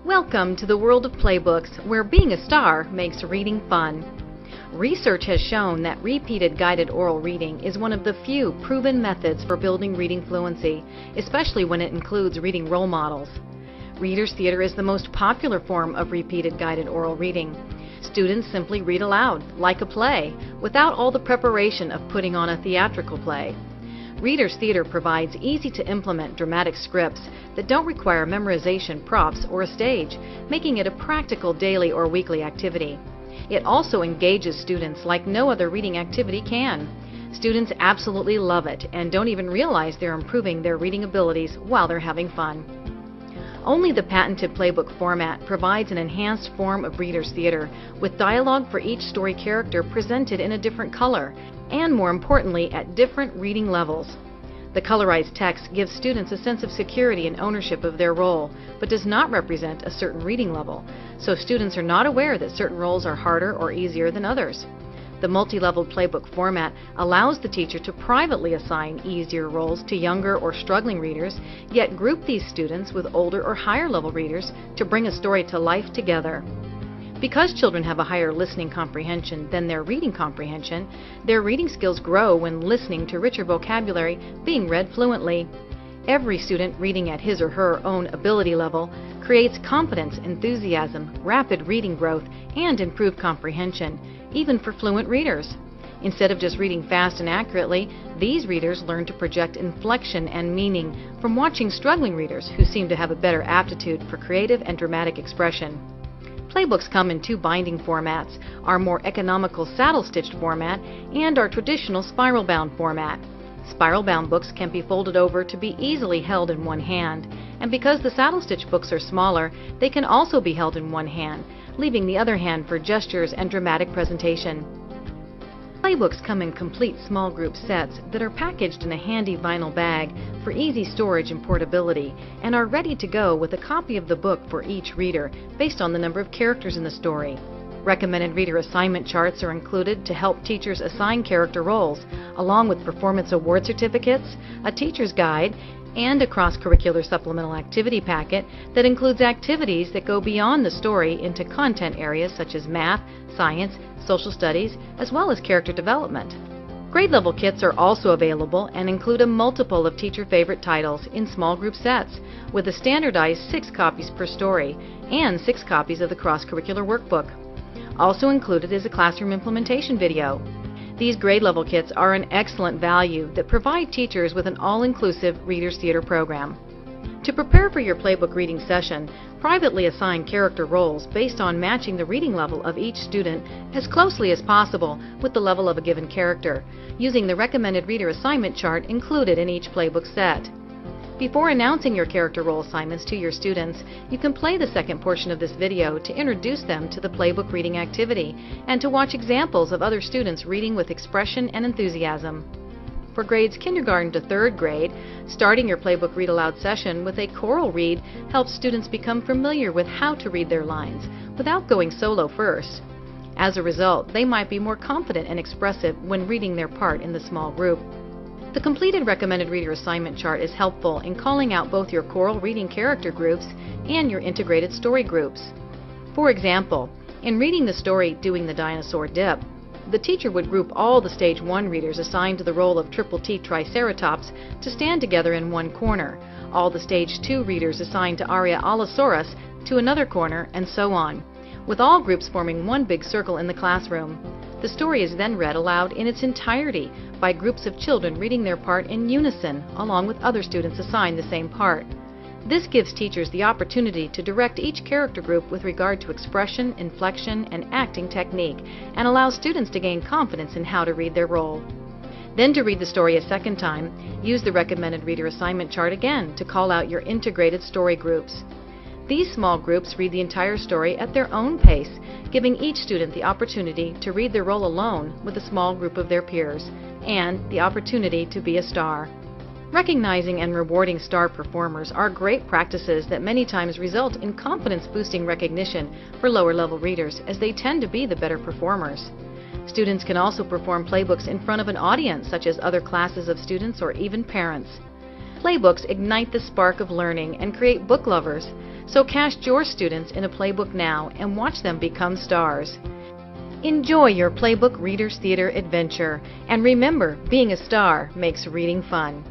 Welcome to the world of playbooks, where being a star makes reading fun. Research has shown that repeated guided oral reading is one of the few proven methods for building reading fluency, especially when it includes reading role models. Reader's theater is the most popular form of repeated guided oral reading. Students simply read aloud, like a play, without all the preparation of putting on a theatrical play. Reader's theater provides easy-to-implement dramatic scripts that don't require memorization, props, or a stage, making it a practical daily or weekly activity. It also engages students like no other reading activity can. Students absolutely love it and don't even realize they're improving their reading abilities while they're having fun. Only the patented playbook format provides an enhanced form of reader's theater, with dialogue for each story character presented in a different color, and more importantly, at different reading levels. The colorized text gives students a sense of security and ownership of their role, but does not represent a certain reading level, so students are not aware that certain roles are harder or easier than others. The multi-leveled playbook format allows the teacher to privately assign easier roles to younger or struggling readers, yet group these students with older or higher level readers to bring a story to life together. Because children have a higher listening comprehension than their reading comprehension, their reading skills grow when listening to richer vocabulary being read fluently. Every student reading at his or her own ability level creates confidence, enthusiasm, rapid reading growth, and improved comprehension, even for fluent readers. Instead of just reading fast and accurately, these readers learn to project inflection and meaning from watching struggling readers who seem to have a better aptitude for creative and dramatic expression. Playbooks come in two binding formats: our more economical saddle-stitched format and our traditional spiral-bound format. Spiral-bound books can be folded over to be easily held in one hand, and because the saddle-stitch books are smaller, they can also be held in one hand, leaving the other hand for gestures and dramatic presentation. Playbooks come in complete small group sets that are packaged in a handy vinyl bag for easy storage and portability, and are ready to go with a copy of the book for each reader based on the number of characters in the story. Recommended reader assignment charts are included to help teachers assign character roles, along with performance award certificates, a teacher's guide, and a cross-curricular supplemental activity packet that includes activities that go beyond the story into content areas such as math, science, social studies, as well as character development. Grade level kits are also available and include a multiple of teacher favorite titles in small group sets, with a standardized 6 copies per story and 6 copies of the cross-curricular workbook. Also included is a classroom implementation video. These grade level kits are an excellent value that provide teachers with an all-inclusive reader's theater program. To prepare for your playbook reading session, privately assign character roles based on matching the reading level of each student as closely as possible with the level of a given character, using the recommended reader assignment chart included in each playbook set. Before announcing your character role assignments to your students, you can play the second portion of this video to introduce them to the playbook reading activity and to watch examples of other students reading with expression and enthusiasm. For grades kindergarten to 3rd grade, starting your playbook read aloud session with a choral read helps students become familiar with how to read their lines without going solo first. As a result, they might be more confident and expressive when reading their part in the small group. The completed recommended reader assignment chart is helpful in calling out both your choral reading character groups and your integrated story groups. For example, in reading the story Doing the Dinosaur Dip, the teacher would group all the Stage 1 readers assigned to the role of Triple T Triceratops to stand together in one corner, all the Stage 2 readers assigned to Aria Allosaurus to another corner, and so on, with all groups forming one big circle in the classroom. The story is then read aloud in its entirety by groups of children reading their part in unison, along with other students assigned the same part. This gives teachers the opportunity to direct each character group with regard to expression, inflection, and acting technique, and allows students to gain confidence in how to read their role. Then, to read the story a second time, use the recommended reader assignment chart again to call out your integrated story groups. These small groups read the entire story at their own pace, giving each student the opportunity to read their role alone with a small group of their peers, and the opportunity to be a star. Recognizing and rewarding star performers are great practices that many times result in confidence-boosting recognition for lower-level readers, as they tend to be the better performers. Students can also perform playbooks in front of an audience, such as other classes of students or even parents. Playbooks ignite the spark of learning and create book lovers. So cast your students in a playbook now and watch them become stars. Enjoy your Playbook Readers Theater adventure, and remember, being a star makes reading fun.